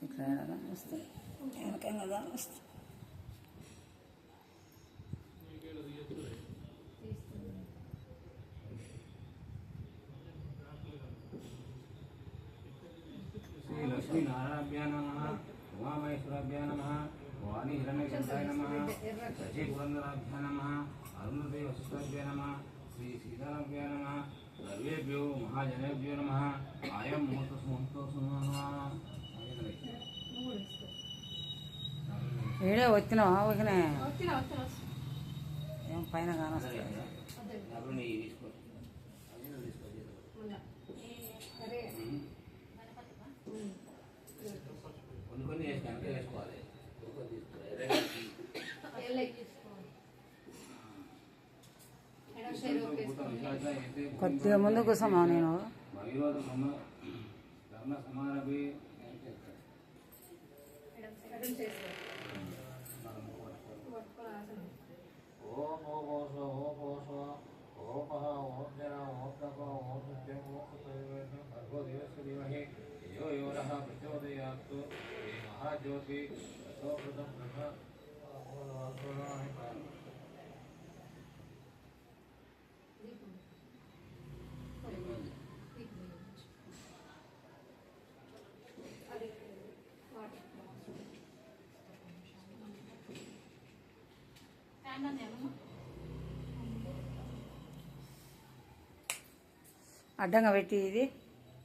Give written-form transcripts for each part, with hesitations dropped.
ఇట్లా వస్తుంది వెనకంగా వస్తుంది. శ్రీ లక్ష్మీనారాయణాభ్యా నమః, ఉమామహేశ్వరాభ్యా నమః, వాణి హిరణ్యచంద్రాయ నమః, శశి పురందరాభ్యా నమః, అరుణోదయ వశిష్ఠాభ్యా నమః, శ్రీ సీతారాభ్యా నమః, సర్వేభ్యో మహాజనేభ్యో నమః. ఆయం ముహూర్తోస్తు ఏడే వచ్చినావా వదినా? ఏం పైన కానొస్తుంది. కొన్ని వేసుకోవాలి. కొద్దిగా ముందు కూర్చోమా నేను. महाज्योति అడ్డంగా పెట్టి ఇది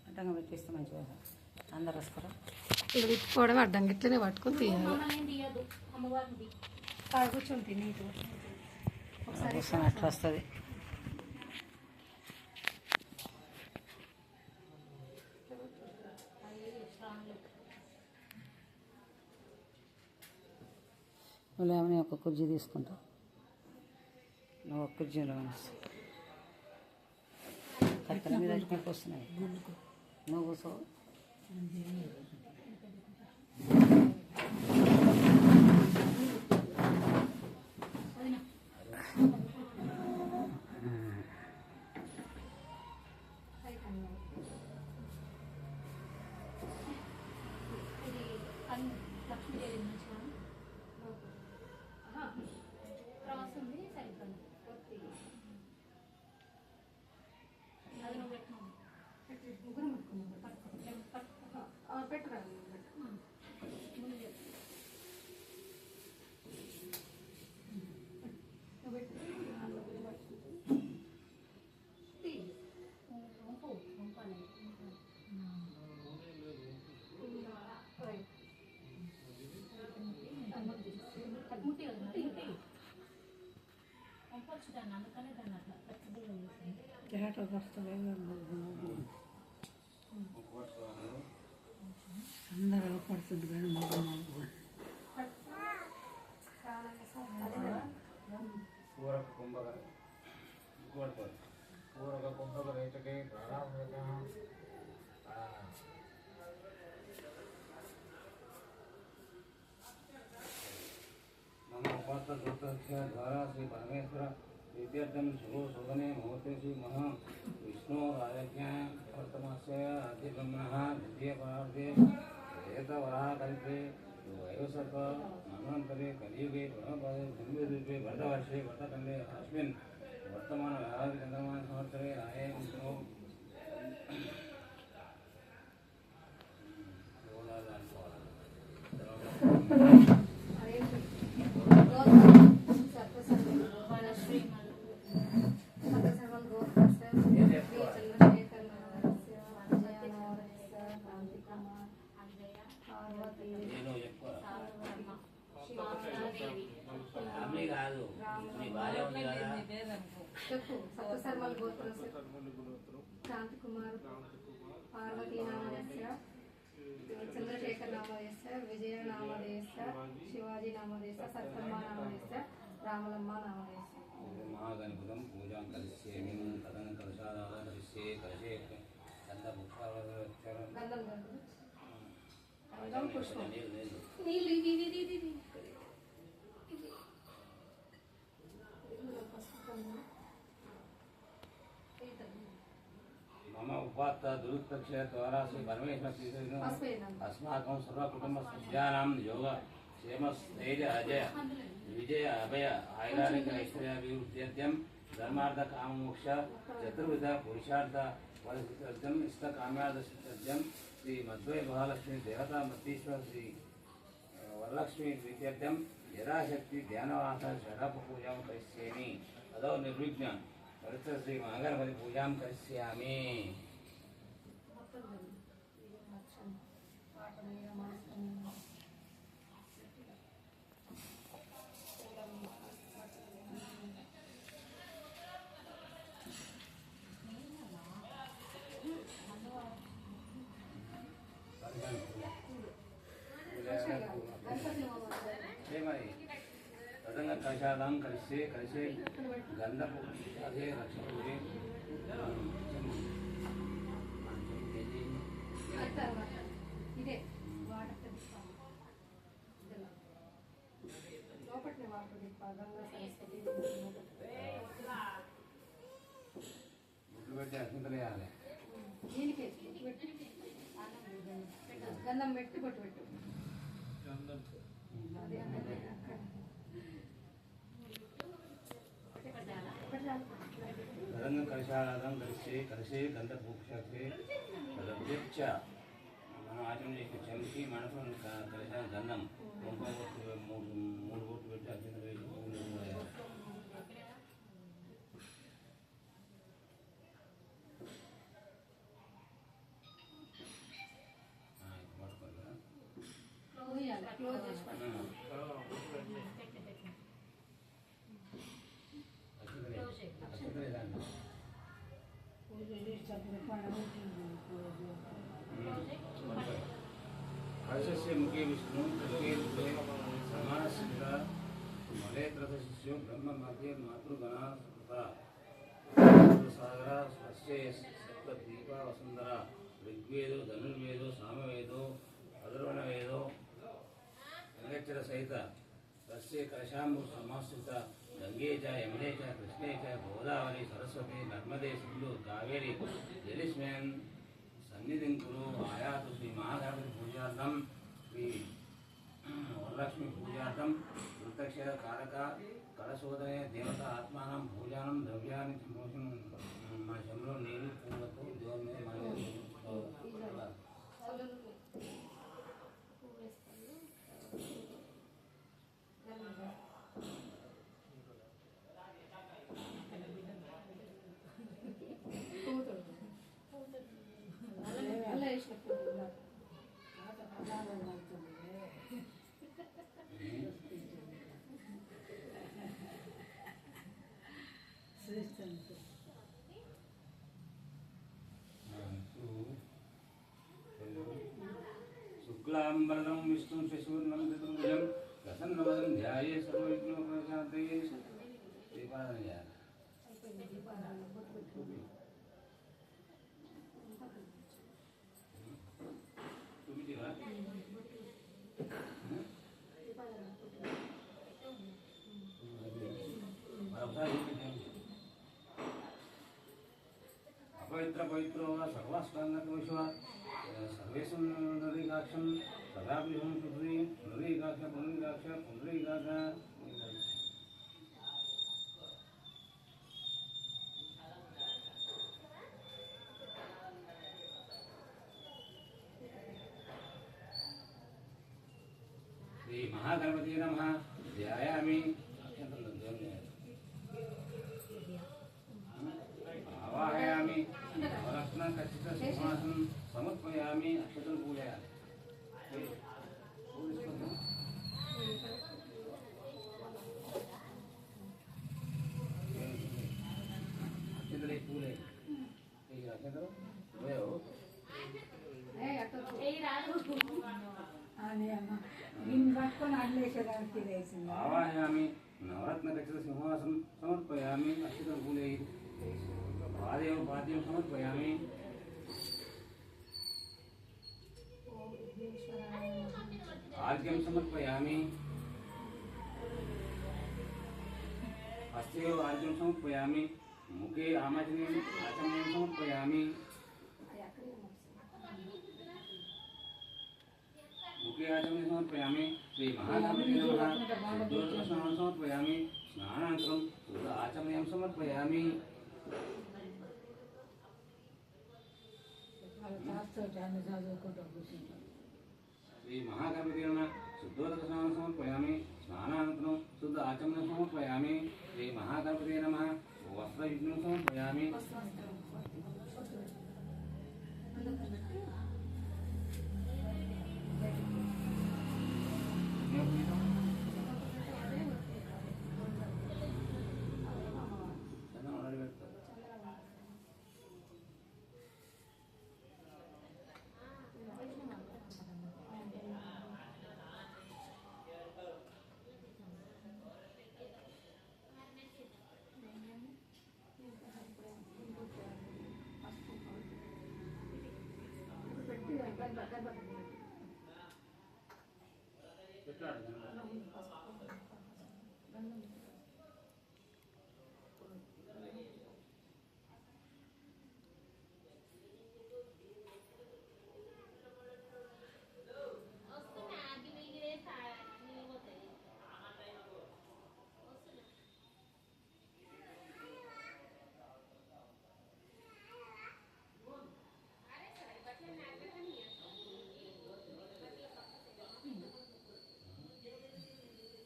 అడ్డంగా పెట్టిస్తే మంచిగా అందరు వస్తారు. ఇలా తిప్పుకోవడం అడ్డం గిట్లనే పట్టుకొని తీయాలి. కూర్చొని నీట్గా కూర్చొని అట్లా వస్తుంది. లేవని ఒక కుర్చీ తీసుకుంటా. నువ్వు ఒక కుర్చీలో కత్తెర మీద వస్తున్నాయి. నువ్వు కూర్చో. అందరూ పడుతుంది కానీ द्वारा श्री परमेश्वर विद्यार्थम शुभो शोभने मुहूर्ते श्री महा विष्णु राजज्ञा वर्तमास्य आदि ब्रह्मणः द्वितीय परार्धे वेदवराह कल्पे वयोसर्प मन्वन्तरे कलियुगे प्रणवपादे जन्मद्वीपे भरतवर्षे भरतखण्डे अस्मिन् वर्तमान व्याहारिक चन्द्रमान संवत्सरे आये विष्णु सप्तशर्मल गोत्र क्रांति कुमार पार्वती नामधेयस्य चंद्रशेखर नामधेयस्य विजय नामधेयस्य शिवाजी नामधेयस्य सत्कर्मा नामधेयस्य रामलम्मा नामधेयस्य महागणपतिं पूजां करिष्यामि तदनं कलशादानं करिष्ये कलशे गन्धपुष्पावक्षरं गंधं पुष्पं नीली उपात्त दुरुत्पक्ष द्वारा श्री परमेश्वर श्री పసుపు अस्माकं सर्वकुटुंब सज्जानां योग क्षेम स्थैर्य अजय विजय अभय आयुरारोग्य ऐश्वर्याभिवृद्ध्यर्थं धर्मार्थ काम मोक्ष चतुर्विध पुरुषार्थ फलसिद्ध्यर्थम् इष्ट काम्यार्थ सिद्ध्यर्थं श्री मध्वै महालक्ष्मी देवता मत्तीश्वर श्री वरलक्ष्मी प्रीत्यर्थं यथाशक्ति ध्यानवास षडप पूजां करिष्यामि अदौ निर्विघ्न पवित्र श्री महागणपति पूजां करिष्यामि कषादां करिष्ये करिष्ये गंधपूजे रक्षपूजे ఇదే వాటర్ లోపట్నే వాటర్ గంగా సరస్వతి గుడ్లు పెట్టి అక్షంతలేయాలి దీనికి గంధం పెట్టి బొట్టు పెట్టు అదే रंग कलशाराधन करिष्ये कलशे गंधपूक्षे लभ्यच्च మనం ఆచరణ చేసే చెంచి మనసు కలశ గంధం మూడు బొట్లు పెట్టి అక్షంతలు వేసి క్లోజ్ చేసి कलशस्य मुखे विष्णु मुखे रूपे समानस्थिता मलेत्रशिष्यो ब्रह्म मध्ये मातृगणा सागरा स्वस्य सप्तदीपा वसुंधरा ऋग्वेदो धनुर्वेदो सामवेदो अधर्वणवेदो गंगेचर सहित तस्य कलशाम्बु समाश्रिता गंगे च यमुने च कृष्णे च गोदावरी सरस्वती नर्मदे सिंधु कावेरी जलिस्मेन् सन्निधिं कुरु आयातु श्री महागणपति पूजार्थं श्री वरलक्ष्मी पूजार्थं वृत्तक्षर कारक कलशोदने देवता आत्मानं पूजानं द्रव्यानि మన చెంబులో నీళ్ళు పూలతో దేవుని మీద शुक्लांबरदं विष्णुं शशिवर्णं चतुर्भुजं प्रसन्नवदनं ध्याये सर्वविघ्नोपशान्तये दीपाराधన చేయాలి చూపించిరా మరొకసారి अपवित्र पवित्रो वा सर्वास्कन्धकोशो सर्वेषु नदीकाक्षं तदापि पृथ्वी नदीकाक्ष पुनरीकाक्ष पुनरीकाक्ष श्री महागणपति नमः ध्यायामि आवाहयामि रत्न खचित सिंहासनं समर्पयामि अक्षतं पूजयामि अक्षतले पूले अक्षतलो भयो आवाहयामि नवरत्न खचित सिंहासनं समर्पयामि अक्षतं पूले पादेव पाद्यं समर्पयामि आर्घ्यं समर्पयामि हस्ते आर्घ्यं समर्पयामि मुखे आचमनीं समर्पयामि సమర్పయామి శ్రీ మహాగణపతి నమః శుద్ధోదకస్నానం సమర్పయామి స్నానానంతరం శుద్ధ ఆచమనీయం సమర్పయామి శ్రీ మహాగణపతి నమః శుద్ధోదకస్నానం సమర్పయామి స్నానానంతరం శుద్ధ ఆచమనం సమర్పయామి శ్రీ మహాగణపతి నమః వస్త్రయుగ్మం సమర్పయామి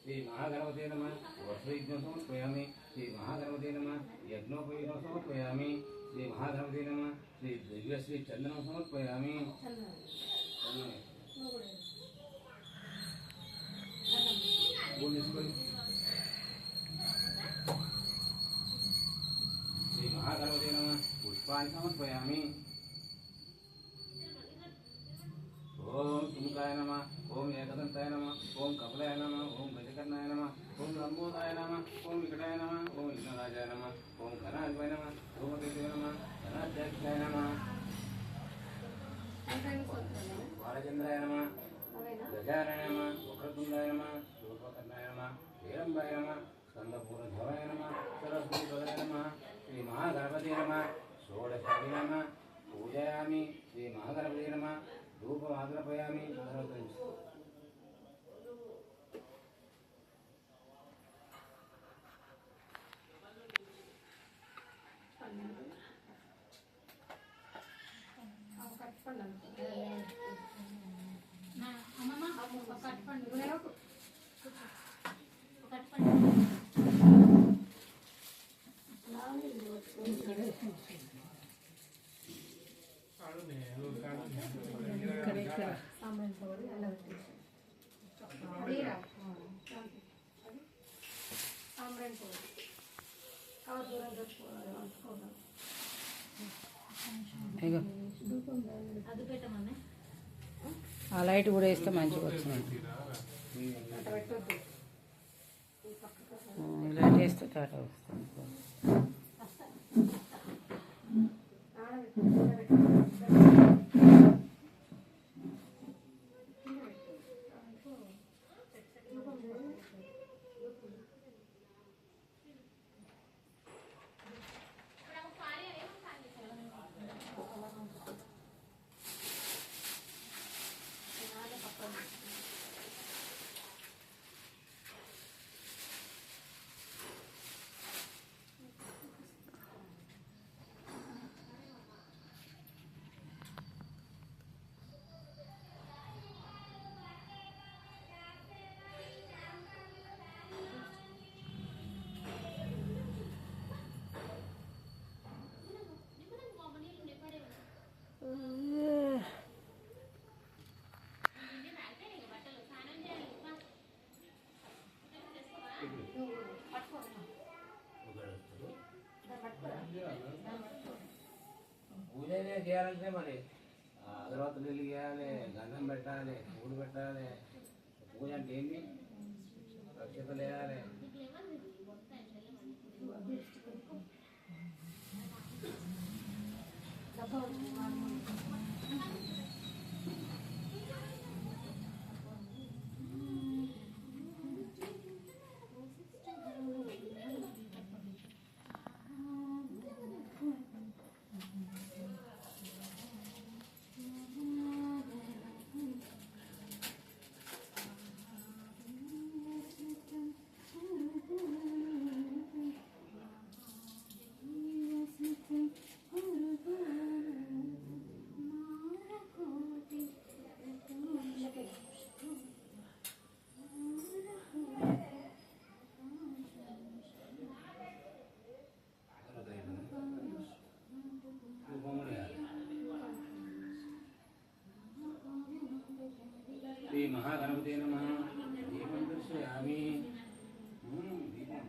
శ్రీ మహాగణపతే నమః వస్త్రయుగ్మం సమర్పయామి శ్రీ మహాగణపతే నమః యజ్ఞోపవీతం సమర్పయామి శ్రీ మహాగణపతే నమః శ్రీ దివ్యశ్రీ చందనం సమర్పయామి శ్రీ మహాగణపతే నమః పుష్పాన్ని సమర్పయామి ఓం తుముకాయ నమః ఓం ఏకదంతాయ నమః ఓం కపిలాయ నమః ఓం గజకర్ణాయ నమః ఓం లంబోదాయ నమః ఓం వికటాయ నమః ఓం విఘ్నరాజాయ నమః ఓం ఘనాధిపాయ నమః ఓం కేశవాయ నమః ధనాధ్యక్షాయ నమః బాలచంద్రాయ నమః గజారాయ నమః వక్రతుండాయ నమః శూర్పకర్ణాయ నమః వీరంబాయ నమః స్కందపూర్ణధరాయ నమః సరస్వతీ పదాయ నమః శ్రీ మహాగణపతే నమః షోడశాయ నమః పూజయామి శ్రీ మహాగణపతే నమః ధూపమాగ్రపయామి ఆ లైట్ కూడా వేస్తే మంచిగా వచ్చింది. లైట్ వేస్తే టాటా వస్తుంది. పూజనే చేయాలంటే మరి అగరవత్తులు వెలిగేయాలి, గంధం పెట్టాలి, పూలు పెట్టాలి. పూజ అంటే ఏంటి? అక్షతలు వేయాలి. महागणपते नमः दीपं दर्शयामि दीपं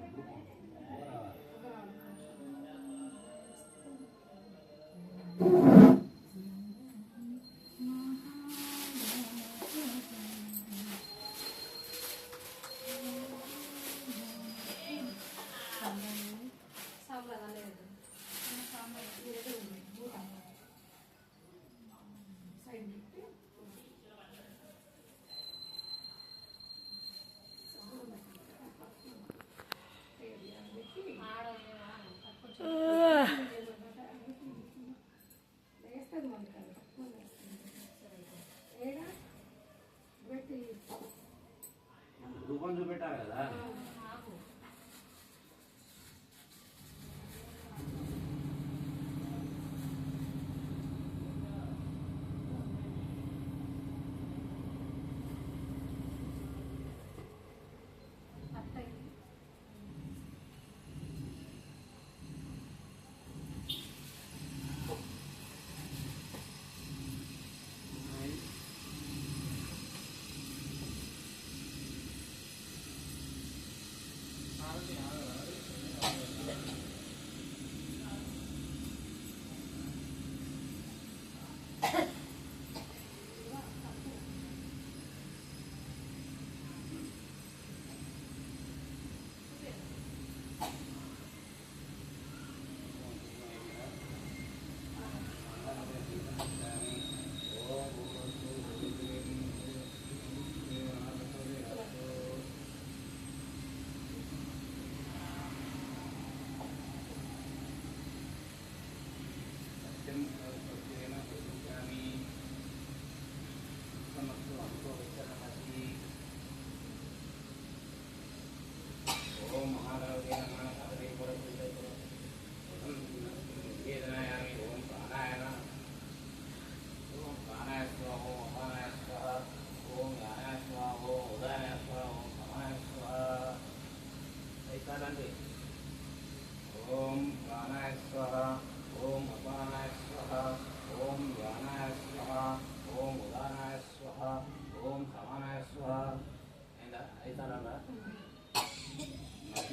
రూపం చూపెట్టారు కదా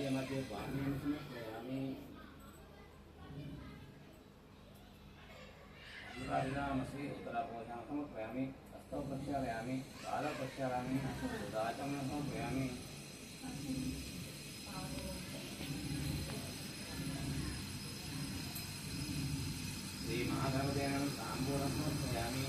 मध्ये पानीं समर्पयामि अंगारिणामसि उत्तरापोषां समर्पयामि हस्तौ प्रक्षालयामि कालौ प्रक्षालयामि उदाचमनं समर्पयामि श्री महागणपते नमः ताम्बूलं समर्पयामि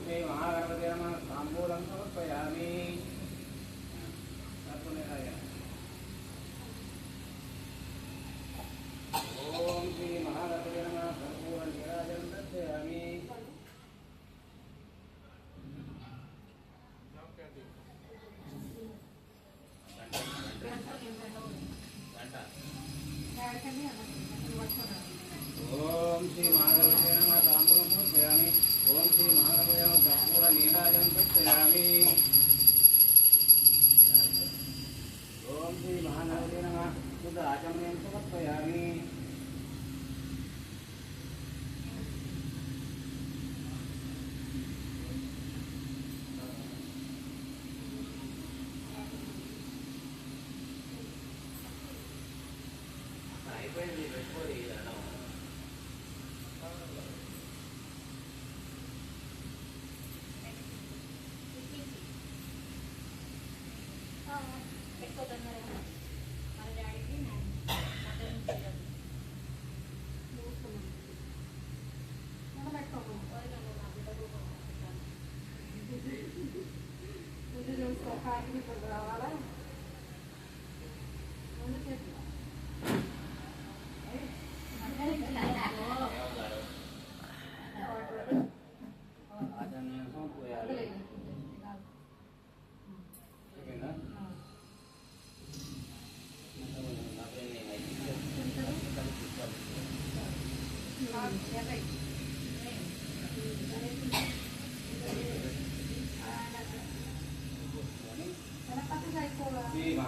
श्री महागणपते नमः ताम्बूलं समर्पयामि ओम श्री महागणपते नमः कर्पूरं नीराजनं दर्शयामि ओम श्री महागणपते नमः ताम्बूलं समर्पयामि ओम श्री महागणपते नमः कर्पूरं नीराजनं दर्शयामि ओम श्री महागणपते नमः शुद्ध आचमनीयं समर्पयामि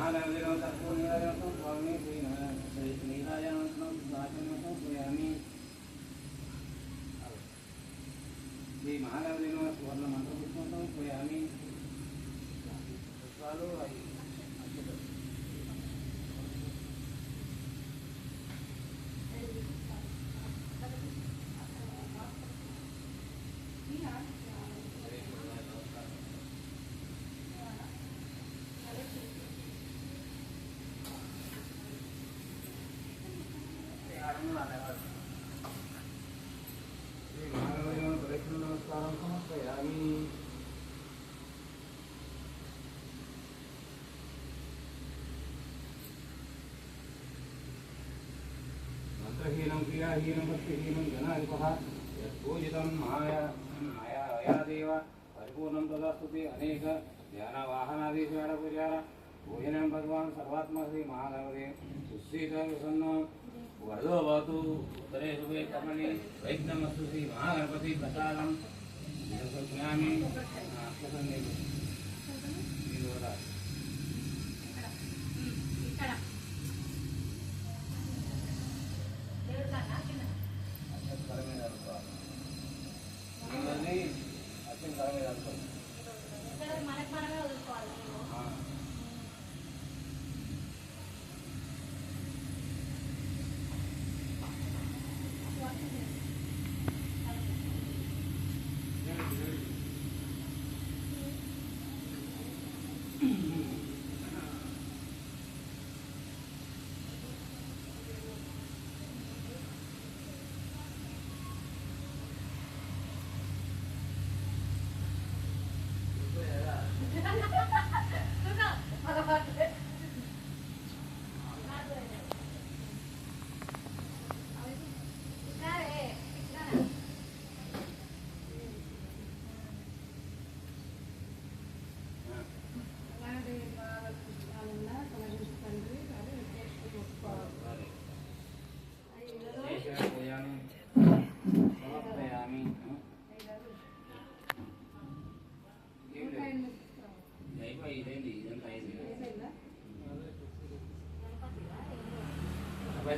महानवदिनं तत्पूर्णिमादिनं स्वामी श्रीनीलाजनवन्तनं दाचनवन्तं पूजयामि श्री महानवदिनं सुवर्णमन्त्रपुष्पं पूजयामि पुष्पालु नमस्कारं समर्पयामि मंत्रहीनं क्रियाहीनं भक्तिहीनं जनाधिपः यत्पूजितं मायादेव परिपूर्णं तदास्तुति अनेक ध्यानवाहनादिषाढपूजार भोजनं भगवान् सर्वात्मा श्री महागणपते सुशीत प्रसन्न वरदो भवतु उत्तरे शुभे कर्मणि वैघ्नमस्तु श्री महागणपति प्रसादं निर्वक्ष्यामि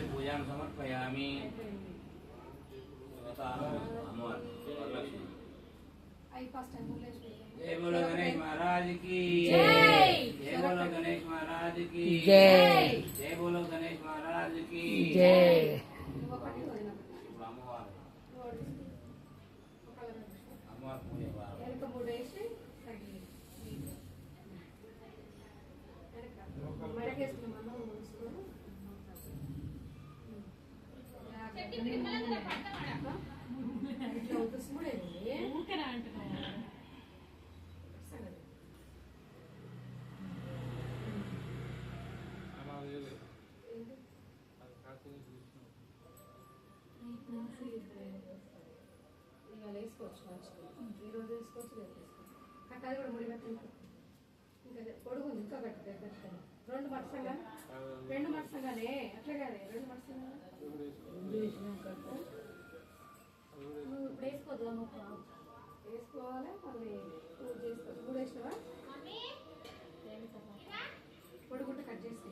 पूजां समर्पयामि जय बोलो गणेश महाराज की जय बोलो गणेश महाराज की जय बोलो गणेश महाराज की जय ఈరోజు వేసుకోవచ్చు రేపు వేసుకోవచ్చు కట్టాలి కూడా ముడి పెట్టండి ఇంకా పొడుగు ఇంకా పెట్టండి రెండు మట్సంగానే అట్లా కాదే రెండు మట్సంగా నువ్వు ఇప్పుడు వేసుకోవాలి మళ్ళీ పూజ చేసుకోవాలి మూడు వేసినావా పొడుగుంట కట్ చేసి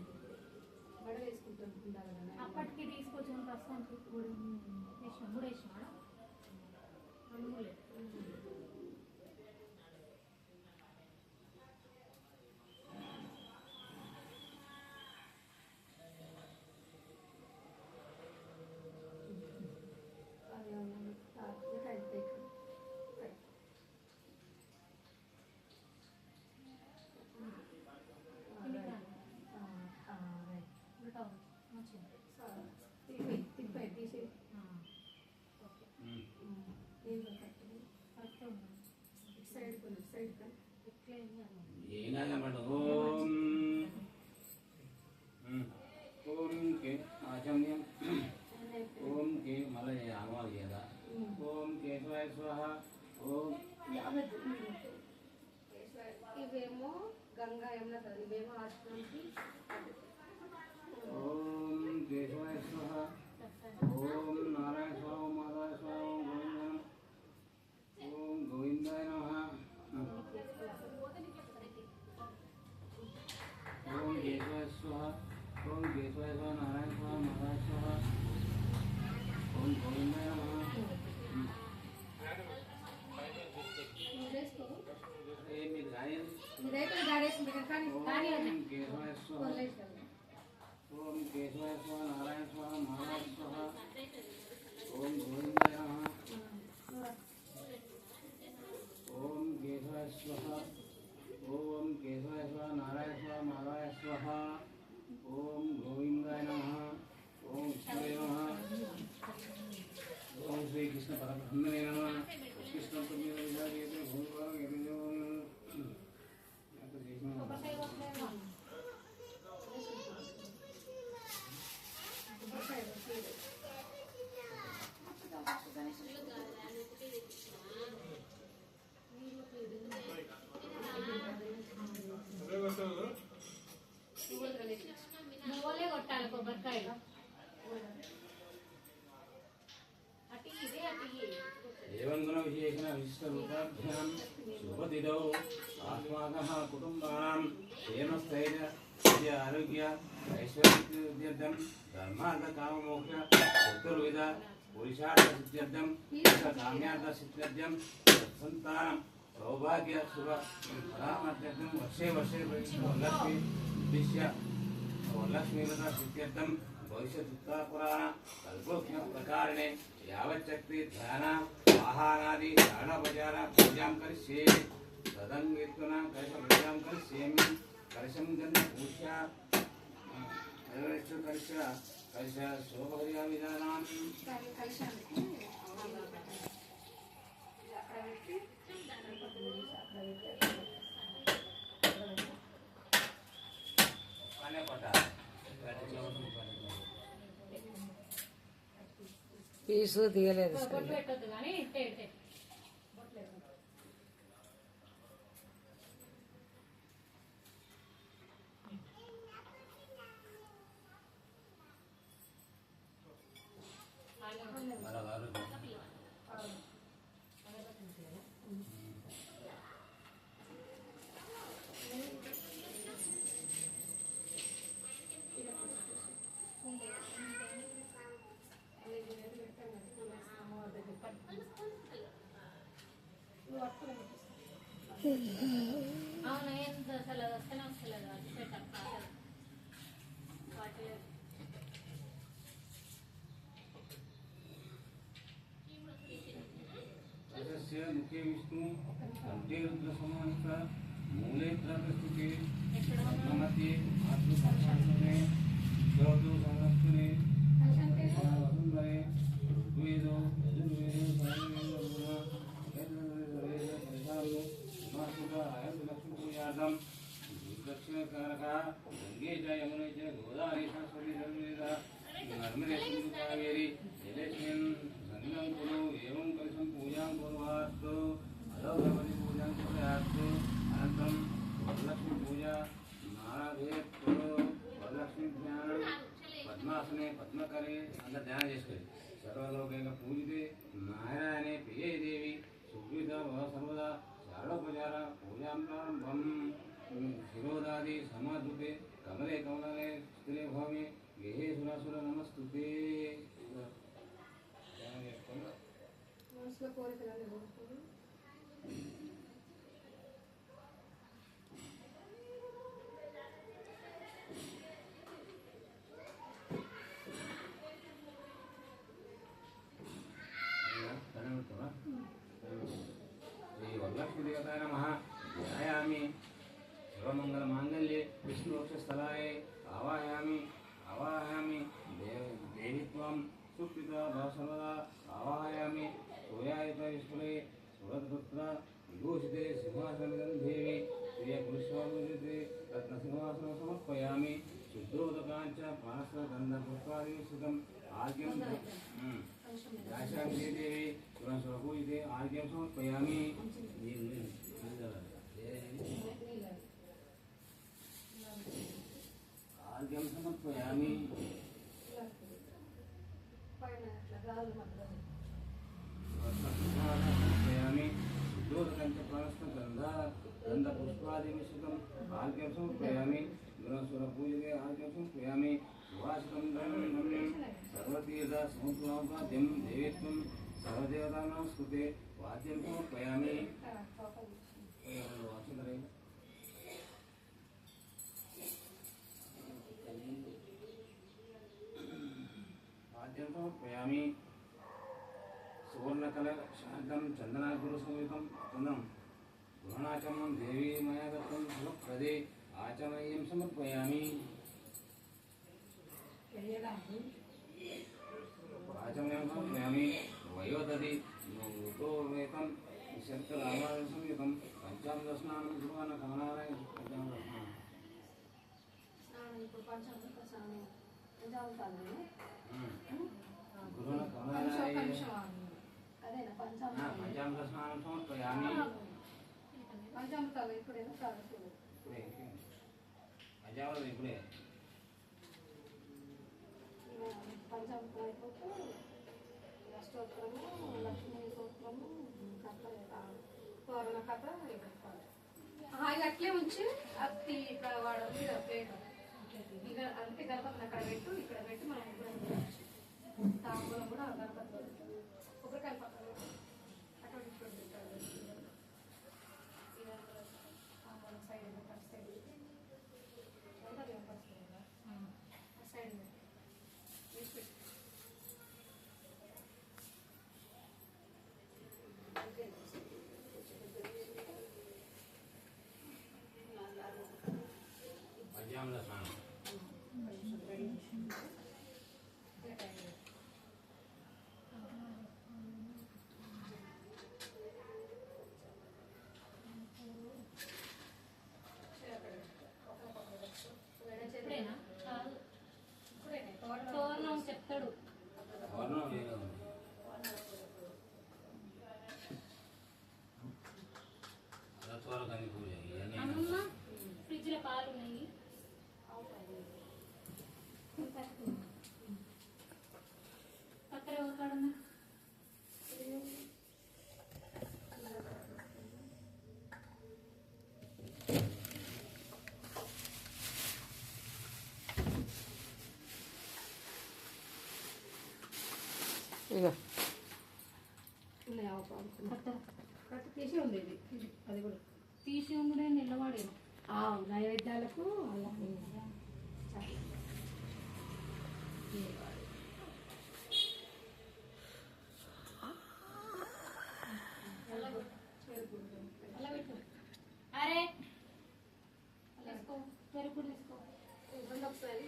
బడ వేసుకుంటుండాలి అప్పటికి తీసుకొచ్చిన ప్రస్తుతానికి మూడు వేసినా ओम के आचम्यम ओम के मलय आवाज येदा ओम केशवाय स्वाहा ओम ఇవేమో గంగా యమున కదా ఇవేమో ఆశ్రమంకి ओम केशवाय स्वाहा ओम नारायण स्वाहा ओम माधवाय स्वाहा ओम गोविंदाय नमः ओम केशवाय ఓం కేశవాయ స్వాహ నారాయణ స్వాహ మాధవాయ స్వాహ ఓం గోవిందాయ నమః మీరు కానీ ఓం కేశవాయ స్వాహ ఓం కేశవాయ స్వాహ నారాయణ స్వాహ మాధవాయ స్వాహ ఓం గోవిందాయ నమః ఓం కేశవాయ స్వాహ ఓం కేశవాయ స్వాహ నారాయణ స్వాహ మాధవాయ స్వాహ ఓం గోవిందాయ నమః ఓం విష్ణువే నమః ఓం శ్రీకృష్ణ పరబ్రహ్మణే నమః కృష్ణ పుణ్యవిజాయతే భూమివారం యతిజో ఎంత చేసినా నువ్వులే కొట్టాలి కొబ్బరికాయలు అటు ఇదే అటు एवं गुण विशेषण विशिष्ट रूपाभ्याम शुभतिदौ अस्माकं कुटुम्बानां क्षेमस्थैर्य विद्या आरोग्य ऐश्वर्यसिद्ध्यर्थं धर्मार्थ काममोक्ष चतुर्विध पुरुषार्थ सिद्ध्यर्थं काम्यार्थ सिद्ध्यर्थं सत्सन्तानं सौभाग्य शुभ फलामर्थं वर्षे वर्षे लक्ष्मी उद्दिश्य वरलक्ष्मीव्रत सिद्ध्यर्थं भविष्यत्पुराण कल्पोक्ष प्रकारिणे यावच्चक्ति ध्यान आहारादि दानोपचार पूजां करिष्ये तदङ्गित्वना कलश पूजां करिष्यामि कलशं गन्ध पूष्य कलश शोभयामि दानां పీసు తీయలేదు బొట్టు పెట్టొద్దు కానీ ఇట్టే ఇట్టే అవును ఎంత అసలు వస్తేనే వస్తలేదు అది పెట్టాం कलशस्य मुखे विष्णु कंठे रुद्रसमाहित मूले प्रस्तुते पद्ममध्ये आत्मसंस्थाने श्रोतो संरक्षणे वसुंधरे ऋग्वेदो यजुर्वेदो सामवेदो परिसारो मासुका आयतलक्ष्मीपूजार्थं दक्षिणकारकः गंगे च यमुने च गोदावरी सरस्वती सर्वेदा नर्मदे सिन्धु कावेरी जलेस्मिन् संगं कुरु एवं कलशं पूजां कुर्वास्तु अदौ भगवती पूजां कुर्यास्तु अनन्तरं वरलक्ष्मी पूजा नारायणेभ्यो वरलक्ष्मी ध्यानं पद्मासने पद्मकरे अंदर ध्यान చేసుకోండి सर्वलोकैक पूजिते नारायणे प्रिये देवी सुविधा सर्वदा शारदोपचार पूजां प्रारम्भं शिरोदादि समाधुते कमले कमले स्थिरे भवामि गेहे सुरासुर नमस्तुते మనసులో కోరికలు श्री वरलक्ष्मी देवताय नमः ध्यायामि सर्वमंगल मांगल्ये विष्णुवक्षस्थलाय आवाहयामि देवीत्वं सुप्रीता सर्वदा आवाहयामि सोयायित विष्णुवे सुरतपुत्र विभूषिते सिंहासनं देवी प्रियपुरुषाभिषिते रत्नसिंहासनं समर्पयामि शुद्धोदकाञ्च पानसगन्धपुष्पादिमिश्रितम् आर्घ्यं दास्यामि देवी सुरपूजिते आर्घ्यं समर्पयामि आर्घ्यं समर्पयामि समर्पयामि शुद्धोदकाञ्च पानसगन्धपुष्पादिमिश्रितम् आर्घ्यं समर्पयामि विघ्नेश्वरपूजके आर्घ्यं समर्पयामि सुभाषितं धर्मं सर्वतीर्थसमुद्राद्यं देवीत्वं सर्वदेवतानां स्तुते वाद्यं समर्पयामि वाद्यं समर्पयामि सुवर्णकल शान्तं चन्दनागुरुसंयुतं चन्दनं गृहणाचमनं देवी मया दत्तं सुप्रदे आचमनीयं समर्पयामि आचमनीयं समर्पयामि वयोदधि ऋतोवेतं शर्करामायणसंयुतं पञ्चामृतस्नानं गुरुवानकमलालय पञ्चामृतस्नानं गुरुवानकमलालय पञ्चामृतस्नानं समर्पयामि పంచామృతాలు ఇప్పుడేనా కాదు అజావరం ఇప్పుడే పంచామృతం అయిపోతే అష్టోత్తరము లక్ష్మీ సూత్రము కథ తోరణ కథ ఇక అట్లే ఉంచి అత్తి ఇక్కడ వాడదు ప్లేట్ ఇక అందుకే గణపతిని అక్కడ పెట్టు ఇక్కడ పెట్టి మనం తాంబూలం కూడా గణపతి కొబ్బరికాయ పక్కన అక్కడ పంచామృత స్నానం ఇప్పుడేనా కాదు తోరణం చెప్తాడు వర్ణం లేదు రథోర కని పూజ ఇవన్నీ అమ్మమ్మ ఫ్రిడ్జ్ లో పాలు ఉన్నాయి పక్కన ఎవరు ఇక కట్ట తీసి ఉంది ఇది అది కూడా తీసి కూడా నిలబడేది నైవేద్యాలకు అలా అలా పెట్టు అరే తీసుకో పెరుగు తీసుకో ఇవ్వండి ఒకసారి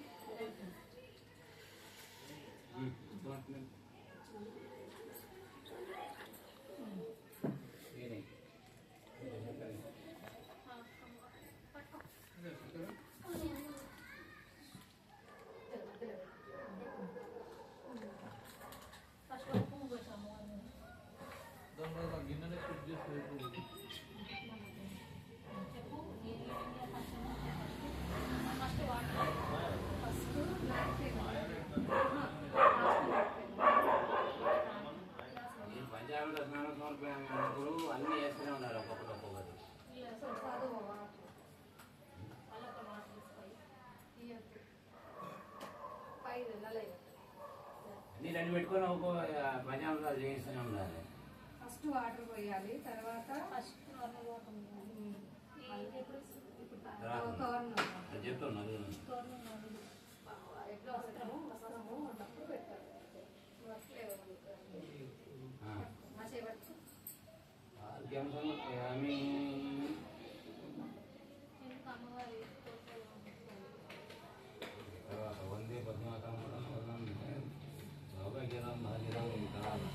ఫస్ట్ ఉప్పు పోసాము చెప్పు ఫస్ట్ వాటర్ ఈ పంచామృత స్నానం సమర్పయామన్నప్పుడు అన్నీ వేస్తూనే ఉన్నారు ఒక్కొక్కటి ఒక్కొక్కటి అన్నీ రెండు పెట్టుకొని ఒక్కో పంచామృతాలు చేయిస్తూనే ఉండాలి ఫస్ట్ వాటర్ పోయాలి తర్వాత ఫస్ట్ అది చెప్తున్నారు ఎట్లా వస్త్రము ఉన్నప్పుడు పెట్టాలి ఆర్ఘ్యం సమర్పయామి తర్వాత వందే పద్మాకరం సౌభాగ్యరం భాగ్యరం కళాల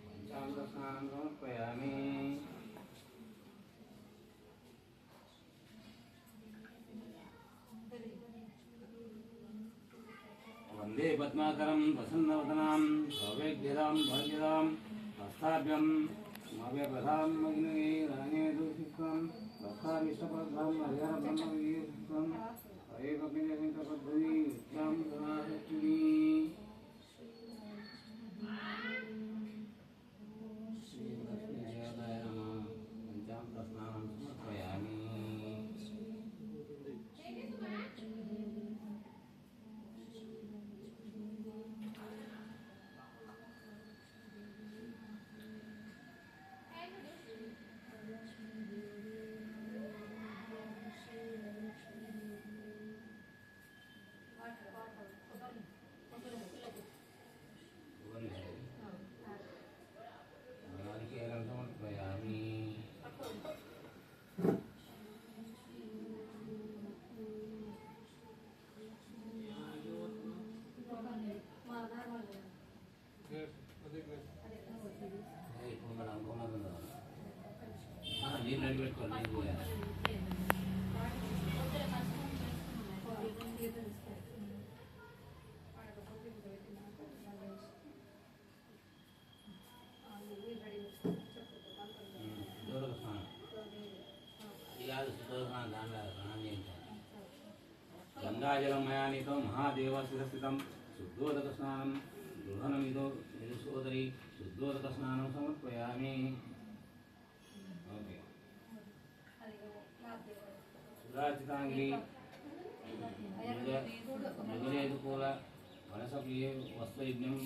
పంచామృత స్నానం సమర్పయామి వందే పద్మాకరం ప్రసన్నవదనాం సౌభాగ్యరాం భాగ్యరాం హస్తాభ్యం నవ్యప్రధాం అగ్నిగే రాణే దూషిత్వం భక్తావిష్టపద్రం హరిహర బ్రహ్మవీయుక్తం పద్ధతి విద్యాం సదాశక్తిని శ్రీలక్ష్మీదేవతాయ నమః పంచామృత స్నానం సమర్పయామి. నారికేళం సమర్పయామి. ఇప్పుడు మన అనుకున్నది నీళ్ళు పెట్టుకోవాలి. నీళ్ళు పోయాలి. శుద్ధోదక స్నానం ఇది కాదు. శుద్ధోదక స్నానం దాంట్లో స్నానం చేయించాలి. గంగాజలం మయానీతం మహాదేవ శిరస్థితం శుద్ధోదక స్నానం గృహణమిదో నిరుసోదరి శుద్ధోదక స్నానం సమర్పయామి. ఓకే. సురాచితాంగిరి మృగలేదుకూల వనసప్రియ వస్త్రయజ్ఞం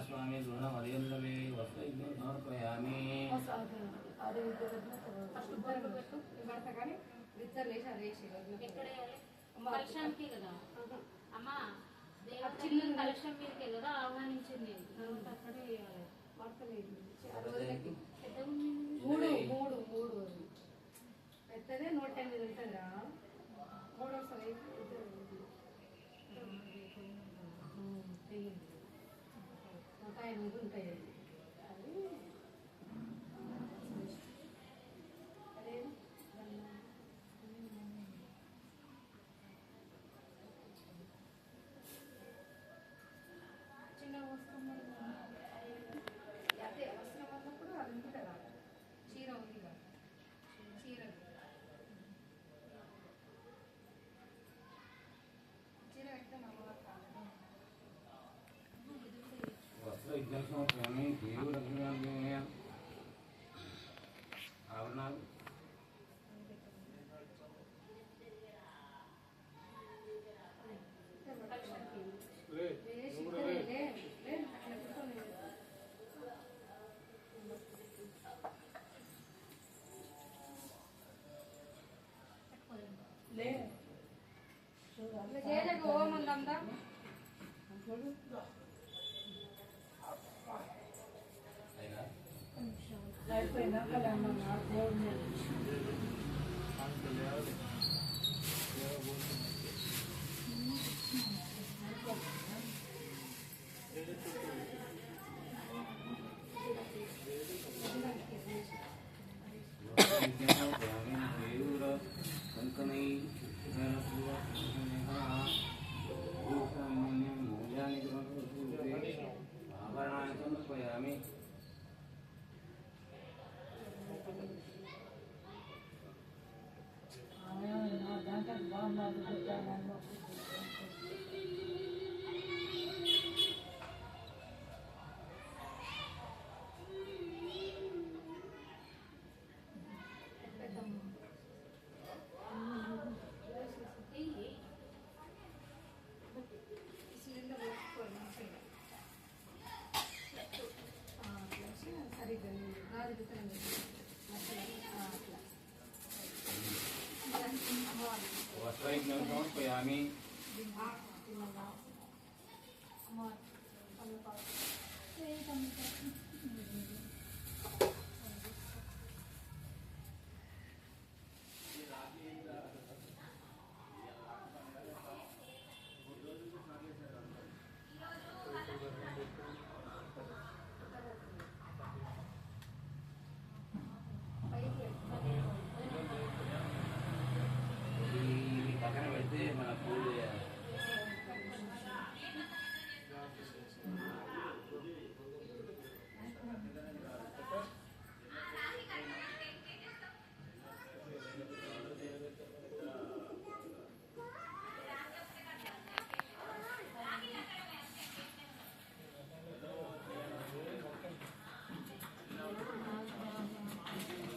స్వామి గృహ మర్యందమే వస్త్రయజ్ఞం సమర్పయామి. ఎక్కడ వేయాలి? కలశానికి కదా అమ్మా, దేవతల్లి కలశం మీదకే కదా ఆహ్వానించింది. తర్వాత అక్కడే వేయాలి. పెద్దగా ఉంది. మూడు మూడు మూడు పెద్దదే 108 ఉంటుందా? మూడు వస్తుంది. ఇంకా 8 ఉంటాయి. అది అదే చిన్న వస్తువు అదే అవసరం అన్నప్పుడు అది ఉంటుందా? చీర ఉందిగా, చీర చీర పెడితే నమ్మకం కాదు. వస్త్రయజ్ఞం సమర్పయామి. దేవుడు అభిమాన్య ఆవరణాలు ఓం ఉందా? అయినా ఆభరణాన్ని సమర్పయామి. వస్త్రయజ్ఞం సమర్పయామి. పక్కన పెడితే మన పూలు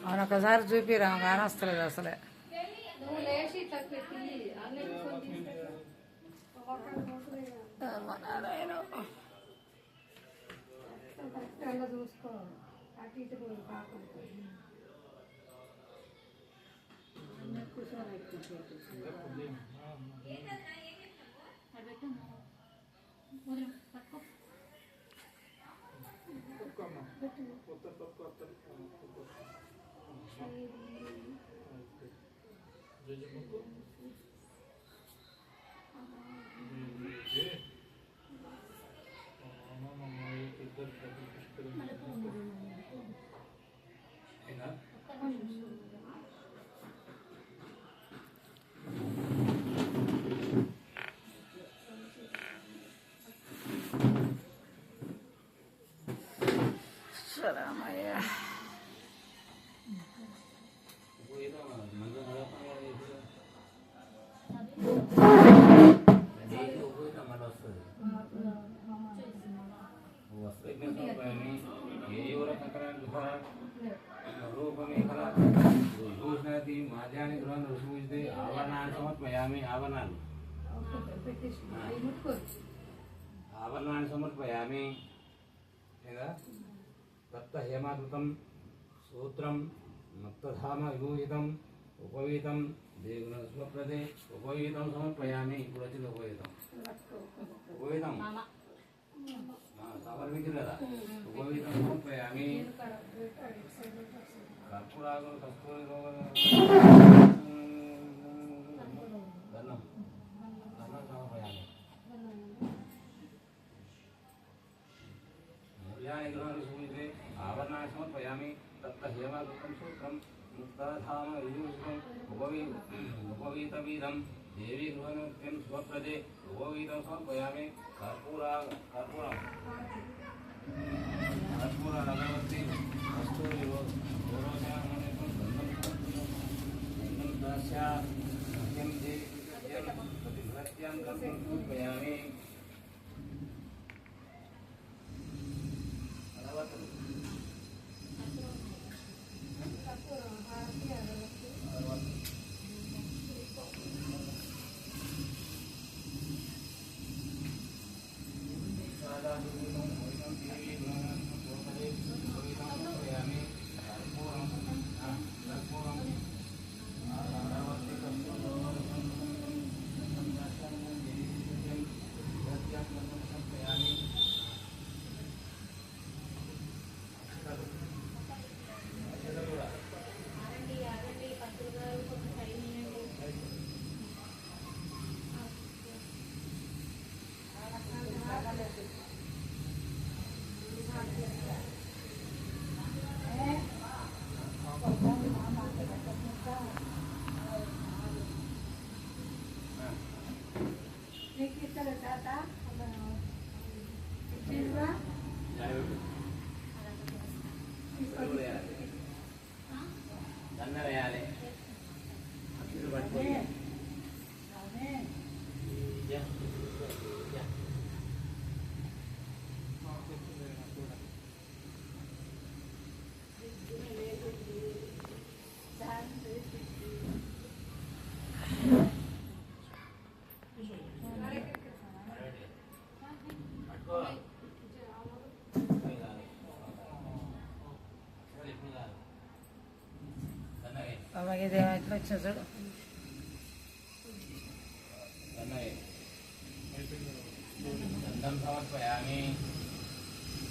అవును ఒకసారి చూపిరా కానొస్తలేదు అసలే. నువ్వు లేచి ఇట్లా పెట్టి అన్నీ కూర్చొని తీసుకెళ్ళి కరెక్ట్గా చూసుకో అటు ఇటు పోయి కాకుండా అన్నీ కూర్చొని రామయ్య మాధ్యాన్ని గృహం రుసూచితే ఆవరణాన్ని సమర్పయామి. ఆవరణాలు ఆవరణాన్ని సమర్పయామి. లేదా దత్త హేమాకృతం సూత్రం మత్తధామ విభూషితం ఉపవీతం దేవుని స్వప్రదే ఉపవీతం సమర్పయామి. ఇప్పుడు వచ్చింది ఉపవీతం. ఉపవీతం సమర్పించరు కదా. ఉపవీతం సమర్పయామి. కర్పూరాగం కస్తూరి దండం దండం సమర్పయామి. మూల్యాన్ని గృహాన్ని సూచితే ఆవరణాన్ని సమర్పయామి. తత్త హేమాకృతం సూత్రం ముక్తాధామ విభూషితం ఉపవీతవీదం దేవీ గృహనిత్యం స్వప్రదే ఉపవీతం సమర్పయామి. కర్పూరం అగరబత్తి కస్తూరి సమర్పయామి. దండ వేయాలి. అక్షులు పట్టుకొని బాబాకి ఇదేమైతే వచ్చిన చూడు. దండం సమర్పయామి.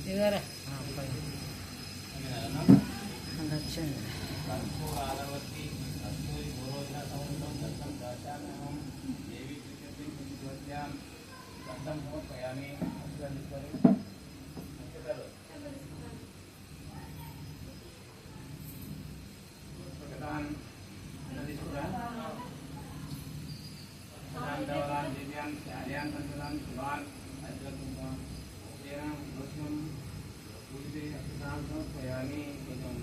దిగారా వచ్చింది. కర్పూరాగరబత్తి కస్తూరి పూర్వజన సముద్రం దత్తం దాచామ్యహం దేవీ కృత్యం దండం సమర్పయామి. సమర్పయామి. కొంచెం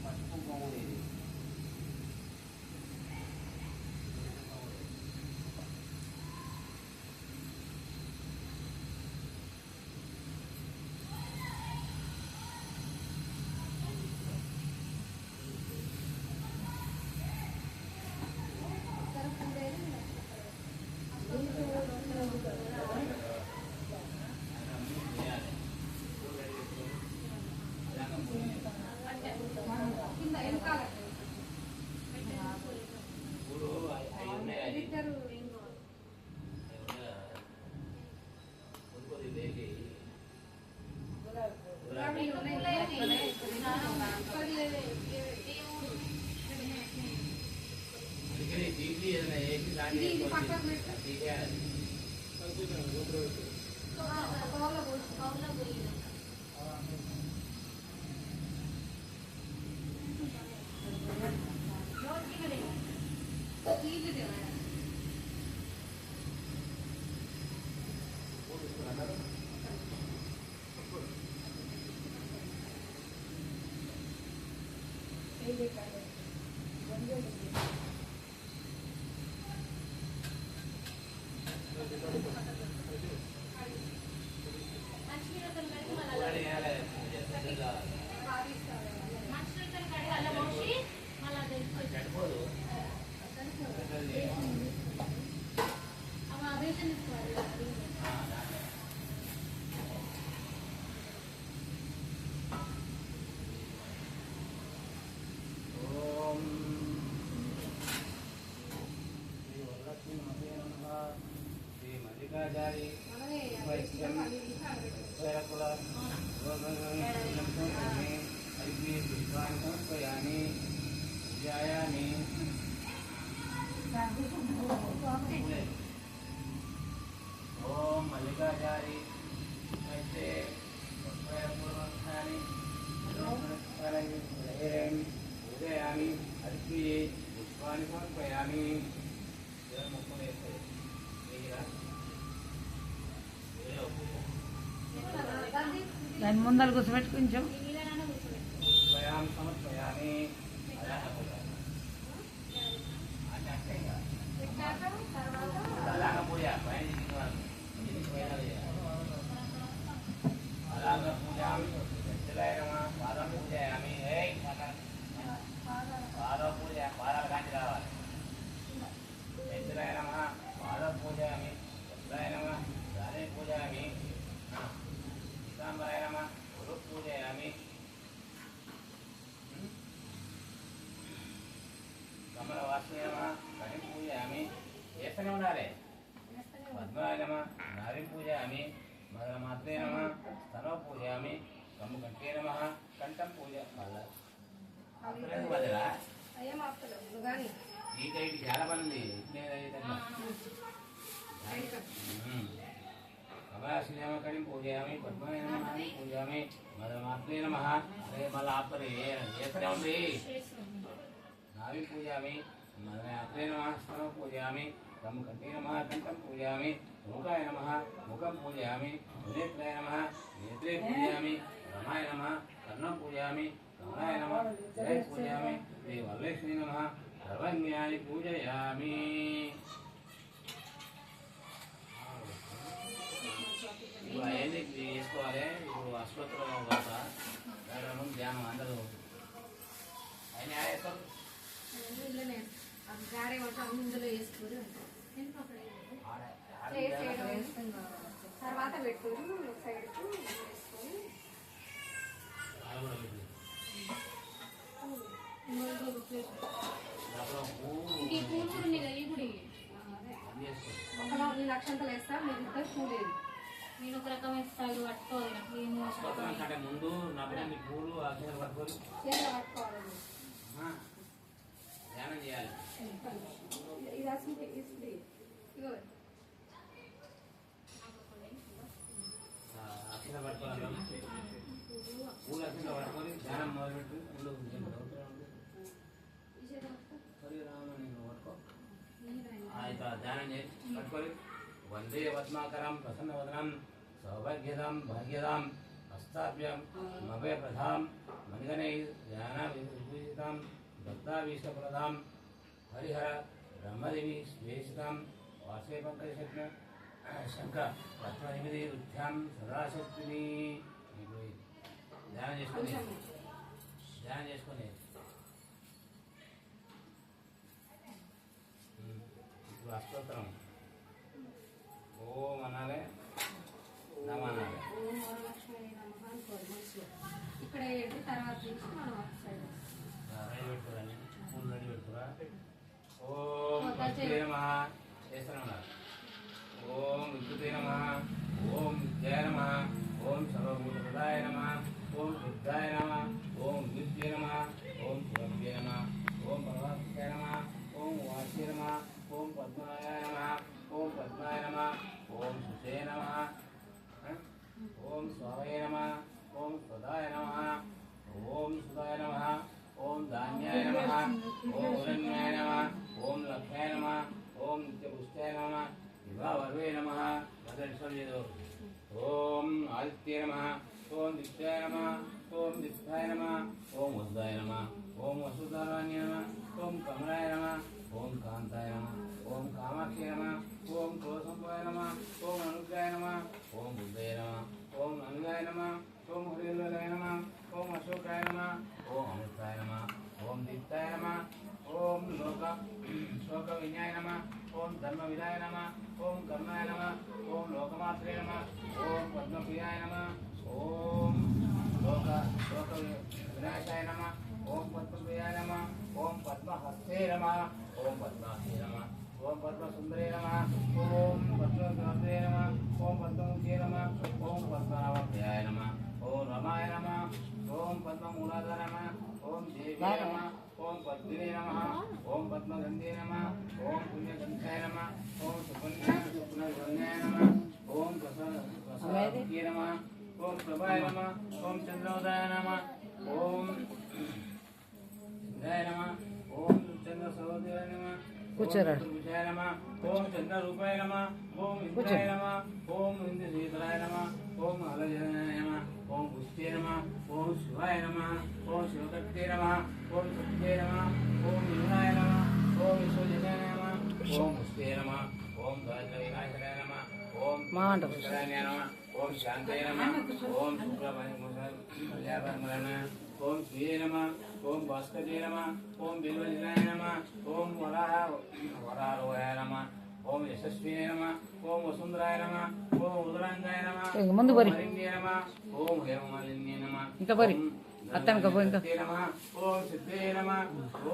పసుపు పోయి పక్కకు పెట్టు. తీసేయాలి. బౌల్లో పోసి. బౌల్లో పోయి నీళ్ళు దేవా. మంచినీళ్ళతో కడిగి మళ్ళీ కూరని వేయాలి. పెద్దగా మంచినీళ్ళతో కడిగి అల్ల పోసి మళ్ళీ అది చెడిపోదు. అవి అభిషేకం తీసుకోవాలి. ఓం శ్రీ వరలక్ష్మీ మాతే నమః. శ్రీ మల్లికాచారి మనమే వైశ్యం కుల అగ్ని పుష్పాన్ని సమర్పయామి పూజయామి. ఓం మల్లికాచారి అయితే పూర్వస్థాని పూజయామి అగ్ని పుష్పాన్ని సమర్పయామి. ముఖ్యం దాని ముందర కూర్చోబెట్టి కొంచెం ఈ నీళ్ళైనా కూర్చోబెట్టు. స్వయం సమర్పయామి. పెట్టాక తర్వాత అలాగ పూజ పైన అలాగ పూజ పాద పూజయామి. పాద పూజ పాదాల కాంతి రావాలి. పెద్దలైన పాద పూజయామి. పెద్దలైన దాని పూజయామి. పీతాంబరాయ గురు పూజయామి. కమల వాసుదేవ గణి పూజయామి. చేస్తూనే ఉండాలి. పద్మాయ నమ నారి పూజయామి. మదన మాత్రే నమ స్తనవ పూజయామి. కమ్ము కంఠే నమ కంఠం పూజ. మళ్ళా బదలా అయ్యా ఆపుతలేవు నువ్వు కానీ. ఈ టైప్ చాలా పని ఉంది. కమలాశ్రీమ కడిం పూజయామి. పద్మాయ నమ నారి పూజయామి. మదన మాత్రే నమ. అరే మళ్ళీ ఆపరే చేస్తూనే ఉంది. నావి పూజయామి. మదనాత్రే నమ స్తనవ పూజయామి. కమ్ము కంఠే నమ కంఠం పూజయామి. ముఖాయ నమ ముఖం పూజయామి. నేత్రాయ నమ నేత్రే పూజయామి. రమాయ నమ కర్ణం పూజయామి. కమలాయ నమ జయ పూజయామి. శ్రీ వరలక్ష్మీ నమ సర్వజ్ఞాని పూజయామి. ఇప్పుడు అవన్నీ చేసుకోవాలి. ఇప్పుడు అశ్వత్థలో కాక ధ్యానం అందరూ అయినా వేస్తారు. ఇందులోనే గారే వంట ఇందులో వేసుకుని తర్వాత పెట్టు సైడ్కు వేసుకొని ఇంక ఈ పూలు కూడా ఉన్నాయి కదా, ఈ గుడి ఒకలా నేను అక్షంతలు వేస్తా మీరు ఇద్దరు చూడేది. నేను ఒక రకమైన స్టైల్ పట్టుకోవాలి. కంటే ముందు నవ్వడానికి పూలు అక్షరాలు పట్టుకొని చేతిలో పట్టుకోవాలి. ధ్యానం చేయాలి. ఇది అసలు ఇస్తుంది ఇగో అక్షరాలు పట్టుకోవాలి. పూలు అక్షరాలు పట్టుకొని ధ్యానం మొదలుపెట్టి ముందు అయితే ధ్యానం చేసి పట్టుకొని వందే పద్మాకరం ప్రసన్నవదనం సౌభాగ్యదాం భాగ్యదాం హస్తాభ్యం మభయ ప్రధాం మణిగణై ధ్యాన విభూషితాం దత్తాభీష్టప్రదాం హరిహర బ్రహ్మదేవి స్వేషితాం వాసే పంకజశక్న శంఖ రత్ననిమిది రుద్ధ్యాం సదాశక్తిని. ఇప్పుడు ధ్యానం చేసుకొని ఇప్పుడు అష్టోత్తరం ఓం అనాలి, నమ అనాలి. ఓం వరలక్ష్మి నమః అనుకోరు మనసులో. ఇక్కడ ఏంటి తర్వాత నుంచి మనం అటు సైడ్ రెడీ పెట్టుకోరండి. పూలు రెడీ పెట్టుకోరా. ఓం భక్తే నమః చేస్తూనే ఉన్నారు. ఓం విద్యుతే నమః. ఓం విద్యాయ నమః. ఓం సర్వభూతప్రదాయ నమః. ఓం బుద్ధాయ నమః. ఓం విద్యే నమః. ఓం శివభ్యే నమః. ఓం పరమాత్మకాయ నమః. ఓం వాచ్య నమః. ఓం పద్మనాయ నమః. ఓం స్వాయ నమః ఓం సదాయ నమః ఓం సుదాయ నమః ఓం ధాన్యాయ నమః ఓం హిరణ్యాయ నమః ఓం లక్ష్యాయ నమః ఓం నిత్యపుష్టాయ నమః విభావర్వే నమః భద్రేశ్వర్యేదో ఓం ఆదిత్యాయ నమః ఓం దిత్యాయ నమః ఓం దిత్యాయ నమః ఓం వసుదాయ నమః ఓం వసుధారాణ్యాయ నమః ఓం కమలాయ నమః ఓం కాంతాయ నమః ఓం కామాక్షి నమః ఓం క్రోధంబాయ నమః ఓం అనుగ్రాయ నమః ఓం బుద్ధయ నమః ఓం అనుగాయ నమః ఓం హరివలాయ నమః ఓం అశోకాయ నమః ఓం అమృతాయ నమః ఓం దిత్తాయ నమః ఓం శోక విజ్ఞాయ నమః ఓం ధర్మ విదాయ నమః ఓం కర్ణాయ నమః ఓం లోకమాత్రే నమః ఓం పద్మప్రియాయ నమః ఓం శోక వినాశాయ నమః ఓం పద్మప్రియాయ నమః ఓం పద్మహస్తే నమః ఓం పద్మాక్షే నమః ఓం పద్మసుందరే నమః ఓం పద్మసుందరే నమః ఓం పద్మముఖే నమః ఓం పద్మనాభప్రియాయ నమః ఓం రమాయ నమః ఓం పద్మమూలాధార నమః ఓం దేవ్యాయ నమః ఓం పద్మినే నమః ఓం పద్మగంధే నమః ఓం పుణ్యగంధాయ నమః ఓం సుపుణ్యగంధాయ నమః ఓం ప్రసాదే నమః ఓం ప్రభాయ నమః ఓం చంద్రోదయ నమః ఓం ఇంద్రాయ నమః ఓం చంద్ర సహోదయాయ నమః కూర్చోరా విజయ నమః ఓం చంద్ర రూపాయ నమః ఓం ఇంద్రాయ నమః ఓం ఇంద్రశీతలాయ నమః ఓం అలజనాయ నమః ఓం పుష్టే నమః ఓం శివాయ నమః ఓం శివకట్టే నమః ఓం సత్యే నమః ఓం వినాయ నమః ఓం విశ్వజనాయ నమః ఓం పుష్టే నమః ఓం దారిద్ర వినాశనాయ నమః ఓం శంకరాయ నమః ఓం శాంతయ నమః ఓం శుక్లమయ ఓం శ్రీయ నమః ఓం భాస్కర్య నమః ఓం బిల్వజనాయ నమః ఓం వరారోహాయ నమః ఓం యశస్వినే నమః ఓం వసుంధరాయ నమః ఓం ఉదరాంగాయ నమః ముందు బరి మాలిన్యే నమః ఓం హేమమాలిన్యే నమః ఇంకా బరి అత్తనక పో ఇంకా నమః ఓం సిద్ధే నమః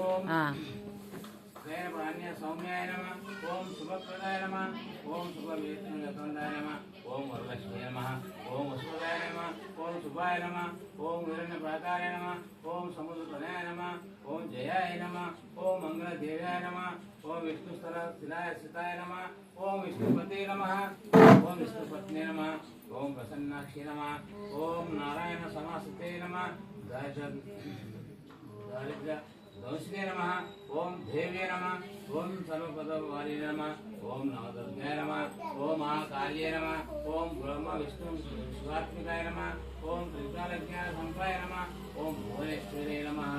ఓం ప్రాణ్య సౌమ్యాయ నమః ఓం శుభప్రదాయ నమః ఓం శుభవేత్నందాయ నమః ఓం వరలక్ష్మీ నమః ఓం వసుదాయ నమః ఓం శుభాయ నమః ఓం హిరణ్య ప్రాకారాయ నమః ఓం సముద్రప్రదాయ నమః ఓం జయాయ నమః ఓం మంగళదేవాయ నమః ఓం విష్ణుస్థలాయ స్థితాయ నమః ఓం విష్ణుపతే నమః ఓం విష్ణుపత్నే నమః ఓం ప్రసన్నాక్షి నమః ఓం నారాయణ సమాసతే నమః దారిద్ర్య దోషినే నమః ఓం దేవ్యే నమః ఓం సర్వపదవాలినే నమః ఓం నవదుర్గాయ నమః ఓం మహాకాళ్యే నమః ఓం బ్రహ్మ విష్ణు శివాత్మికాయ నమః ఓం త్రికాలజ్ఞాన సంప్రాయ నమః ఓం భువనేశ్వరే నమః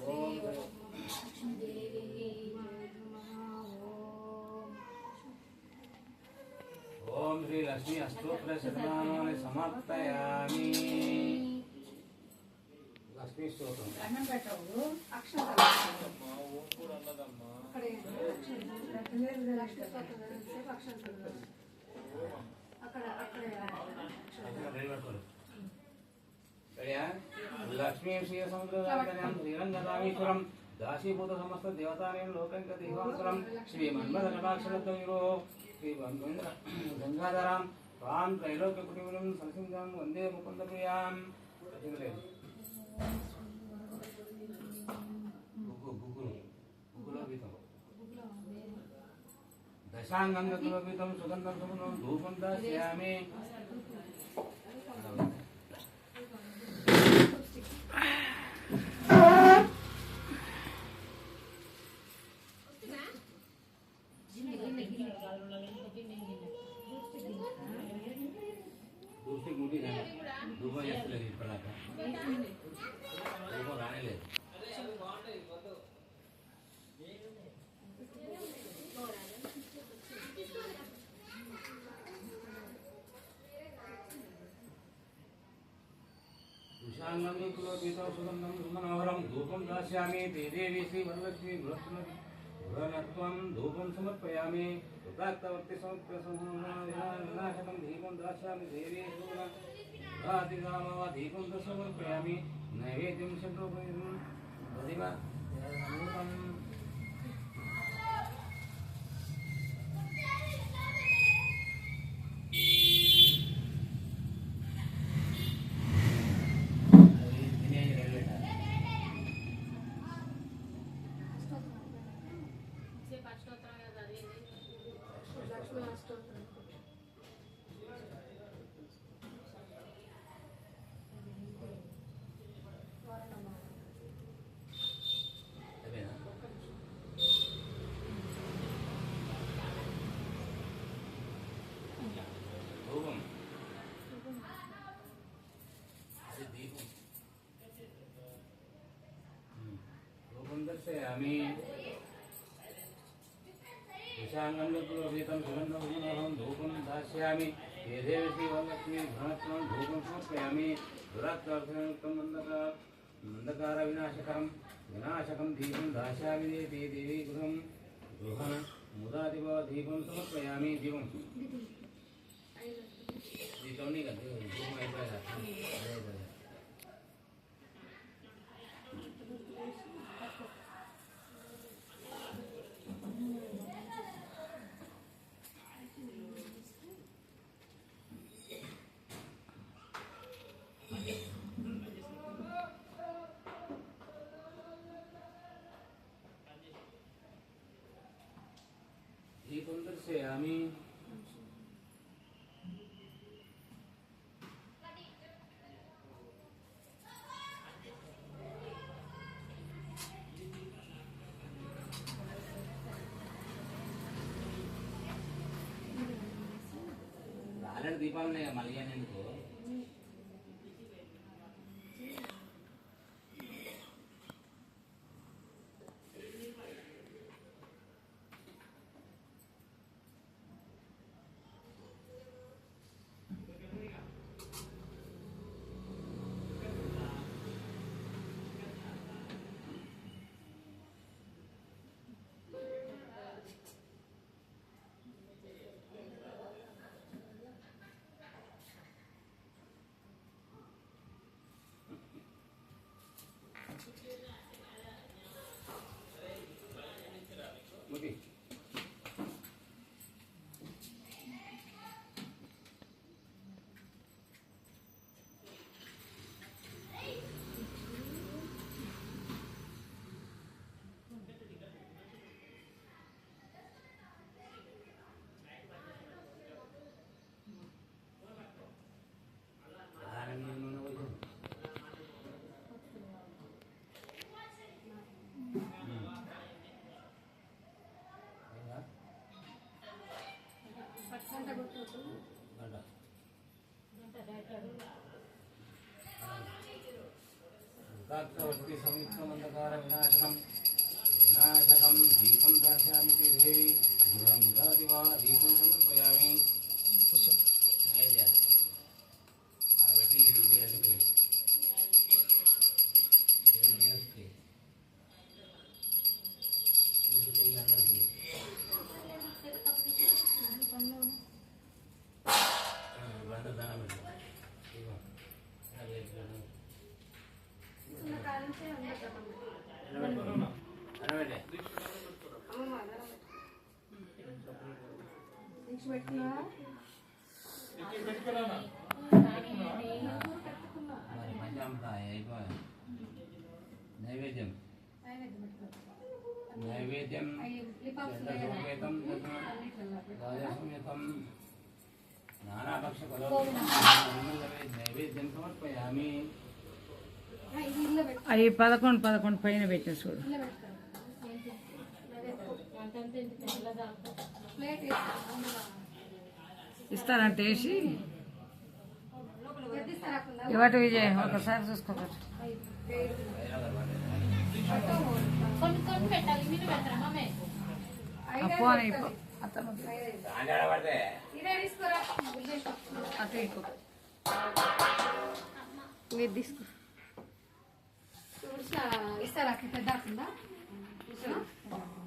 ఓం ఓం శ్రీ లక్ష్మీ అష్టోత్తర శతనామాని సమర్పయామి లక్ష్మీ స్తోత్రం అన్నం పెట్టవు అక్షరాలు లక్ష్మీ శ్రీ సముద్రం శ్రీరంగదామీశ్వరం దాసీభూత సమస్త దేవతానేం లోకంక దేవాసురం శ్రీ మన్మధనపాక్షరద్వైరో శ్రీ గంగాధరాం తాం త్రైలోక్య కుటుంబం సంసింహం వందే ముకుంద ప్రియాం దశాంగం గతులోపితం సుగంధం సుగుణం ధూపం దాస్యామి दूसरी गुटी है धूपा जैसे लगी पड़ा था धूपा गाने ले विशांगं कुलोपितं सुगन्धं सुमनोहरं धूपं दास्यामि ते देवी श्री वरलक्ष्मी गृहत्वं धूपं समर्पयामि उदात्तवर्ति समर्पयामि दीपं दास्यामि देवी दीपं समर्पयामि नैवेद्यं षड्रूपं दधिवा दर्शयामि विशांगं विप्लवीतं सुगन्धं धूपं दास्यामि ये देवी श्रीवरलक्ष्मी धनत्वं धूपं समर्पयामि दुरात्तर्षणयुक्तं मंदकार विनाशकं दीपं दास्यामि देवी गृहं गृहं मुदादिव दीपं समर्पयामि दीपं दीपं नहीं करते धूप में ऐसा दीपं दर्शयामि ఆల్రెడీ దీపావళి మళ్ళీ ఎందుకు मुझे काक्षवर्ती संयुक्तमंदकार विनाशकं दीपं दास्यामि ते देवी गृहं मुदादिवा दीपं समर्पयामि नैवेद्यं नैवेद्यं चन्द्रसमेतं राजसमेतं नानाभक्षफलं नैवेद्यं समर्पयामि అవి 11 పైన పెట్టిన చూడు ఇస్తానంటే వేసి ఇవాటి విజయ్ ఒకసారి చూసుకోవచ్చు కొన్ని పెట్టాలి మీరు పెట్టరా మమ్మే ఫోన్ అయిపో అతను అటు ఇంకో మీరు తీసుకో ఇస్తారా పెద్ద